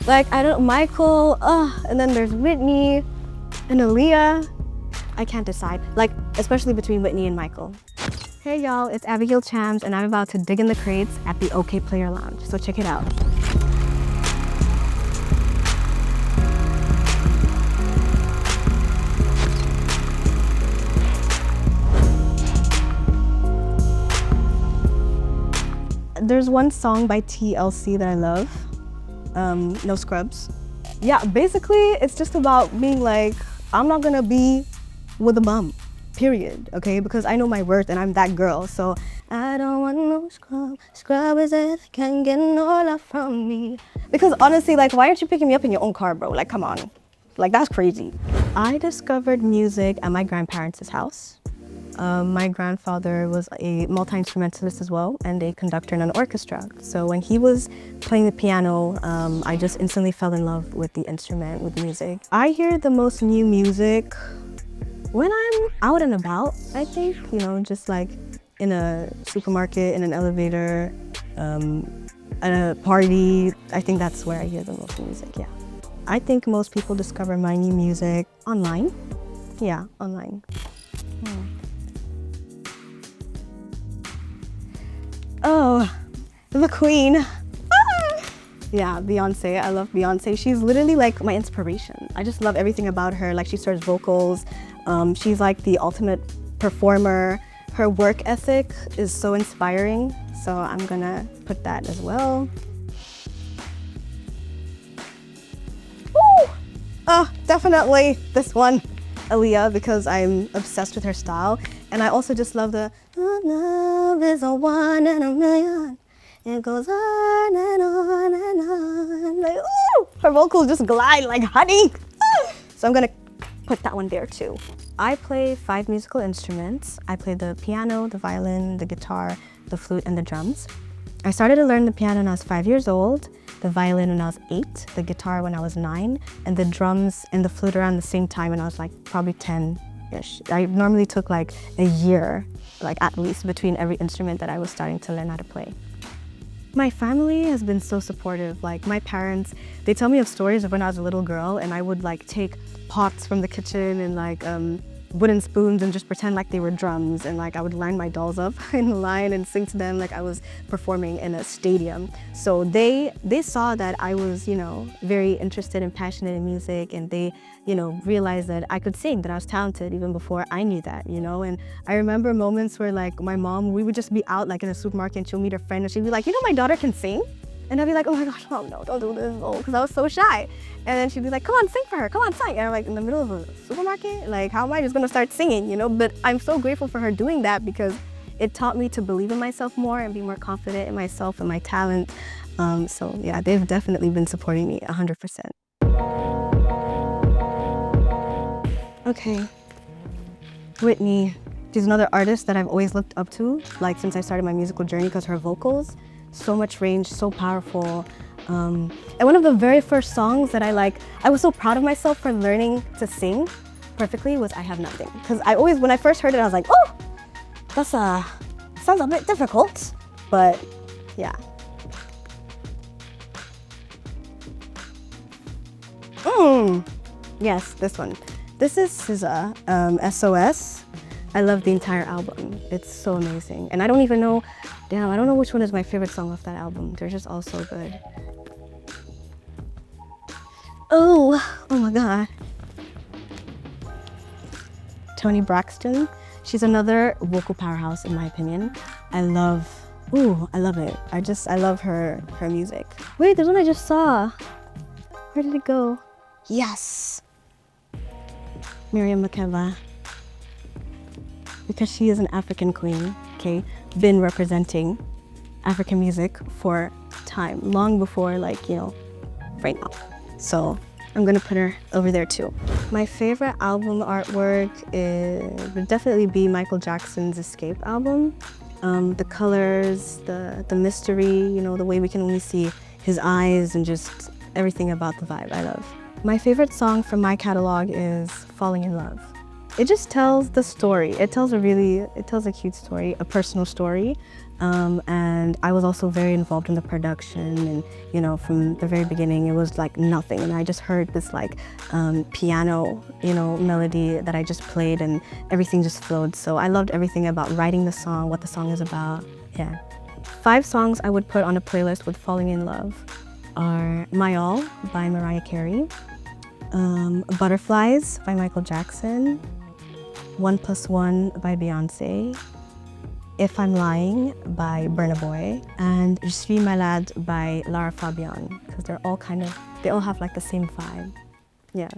Like, I don't, Michael, and then there's Whitney and Aaliyah. I can't decide, like, especially between Whitney and Michael. Hey y'all, it's Abigail Chams, and I'm about to dig in the crates at the Okayplayer Lounge, so check it out. There's one song by TLC that I love, No Scrubs. Yeah, basically it's just about being like, I'm not gonna be with a bum, period, okay? Because I know my worth and I'm that girl, so I don't want no scrub. Scrub is if you can get no love from me. Because honestly, like, why aren't you picking me up in your own car, bro? Like, come on. Like, that's crazy. I discovered music at my grandparents' house. My grandfather was a multi-instrumentalist as well, and a conductor in an orchestra. So when he was playing the piano, I just instantly fell in love with the instrument, with music. I hear the most new music when I'm out and about, I think, you know, just like in a supermarket, in an elevator, at a party. I think that's where I hear the most music, yeah. I think most people discover my new music online. Yeah, online. Oh, the queen. Yeah, Beyonce. I love Beyonce. She's literally like my inspiration. I just love everything about her. Like, she starts vocals. She's like the ultimate performer. Her work ethic is so inspiring. So I'm gonna put that as well. Woo! Oh, definitely this one, Aaliyah, because I'm obsessed with her style. And I also just love the love is a one in a million. It goes on and on and on. Like, ooh, her vocals just glide like honey. So I'm gonna put that one there too. I play 5 musical instruments. I play the piano, the violin, the guitar, the flute, and the drums. I started to learn the piano when I was 5 years old, the violin when I was 8, the guitar when I was 9, and the drums and the flute around the same time when I was like probably 10-ish. I normally took like a year, like at least, between every instrument that I was starting to learn how to play. My family has been so supportive. Like, my parents, they tell me of stories of when I was a little girl and I would like take pots from the kitchen and like wooden spoons and just pretend like they were drums, and like I would line my dolls up in line and sing to them like I was performing in a stadium. So they saw that I was, you know, very interested and passionate in music, and they, you know, realized that I could sing, that I was talented even before I knew that, you know. And I remember moments where like my mom, we would just be out like in a supermarket and she'll meet her friend and she'd be like, you know, my daughter can sing? And I'd be like, oh my gosh, Mom, no, don't do this, because I was so shy. And then she'd be like, come on, sing for her, come on, sing. And I'm like, in the middle of a supermarket? Like, how am I just gonna start singing, you know? But I'm so grateful for her doing that, because it taught me to believe in myself more and be more confident in myself and my talent. So yeah, they've definitely been supporting me 100%. Okay, Whitney. She's another artist that I've always looked up to, like since I started my musical journey, because her vocals, so much range, so powerful. And one of the very first songs that I was so proud of myself for learning to sing perfectly was I Have Nothing. Because when I first heard it, I was like, oh, that's sounds a bit difficult, but yeah. Yes, this one. This is SZA, SOS. I love the entire album. It's so amazing. And I don't even know, damn, I don't know which one is my favorite song off that album. They're just all so good. Oh my God. Toni Braxton. She's another vocal powerhouse in my opinion. I love it. I love her music. Wait, there's one I just saw. Where did it go? Yes. Miriam Makeba. Because she is an African queen, okay? Been representing African music for time, long before, like, you know, right now. So I'm gonna put her over there too. My favorite album artwork would definitely be Michael Jackson's Escape album. The colors, the mystery, you know, the way we can only see his eyes and just everything about the vibe I love. My favorite song from my catalog is Falling in Love. it just tells the story. It tells a cute story, a personal story. And I was also very involved in the production, and you know, from the very beginning it was like nothing, and I just heard this like piano, you know, melody that I just played, and everything just flowed. So I loved everything about writing the song, what the song is about. Yeah. 5 songs I would put on a playlist with Falling in Love are My All by Mariah Carey, Butterflies by Michael Jackson, 1+1 by Beyonce, If I'm Lying by Burna Boy, and Je suis malade by Lara Fabian, because they all have like the same vibe. Yeah.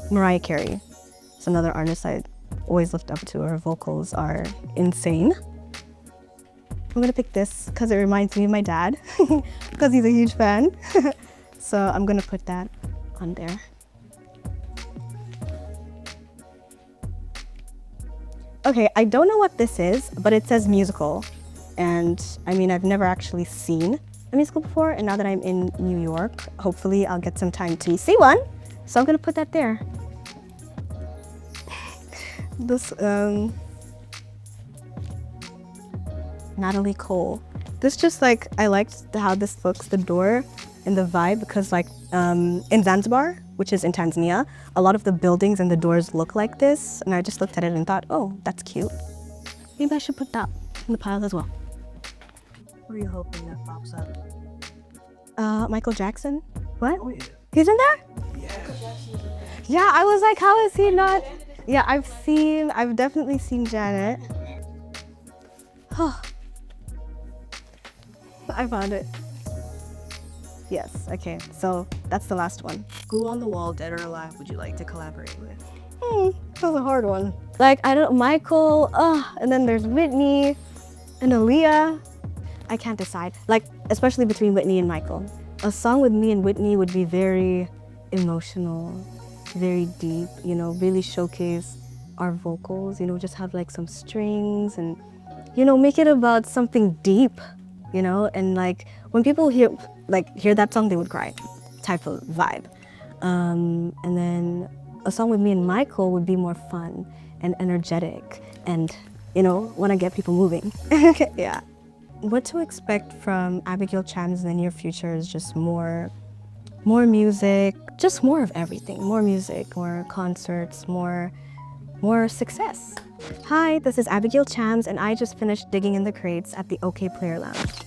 Mariah Carey is another artist I always looked up to. Her vocals are insane. I'm gonna pick this because it reminds me of my dad, because he's a huge fan. So I'm gonna put that on there. Okay, I don't know what this is, but it says musical. And I mean, I've never actually seen a musical before, and now that I'm in New York, hopefully I'll get some time to see one. So I'm gonna put that there. This, Natalie Cole. This just like, I liked how this looks, the door and the vibe, because like in Zanzibar, which is in Tanzania, a lot of the buildings and the doors look like this, and I just looked at it and thought, oh, that's cute. Maybe I should put that in the pile as well. What are you hoping that pops up? Michael Jackson? What? Oh yeah. He's in there? Yes. Yeah, I was like, how is he not? Yeah, I've definitely seen Janet. Oh. I found it. Yes, okay, so that's the last one. Who on the wall, dead or alive, would you like to collaborate with? That was a hard one. Like, I don't, Michael, and then there's Whitney and Aaliyah. I can't decide. Like, especially between Whitney and Michael. A song with me and Whitney would be very emotional, very deep, you know, really showcase our vocals, you know, just have like some strings and, you know, make it about something deep, you know, and like when people hear that song, they would cry type of vibe. And then a song with me and Michael would be more fun and energetic and, you know, want to get people moving. Yeah. What to expect from Abigail Chams in the near future is just more music, just more of everything. More music, more concerts, more success. Hi, this is Abigail Chams, and I just finished digging in the crates at the Okayplayer Lounge.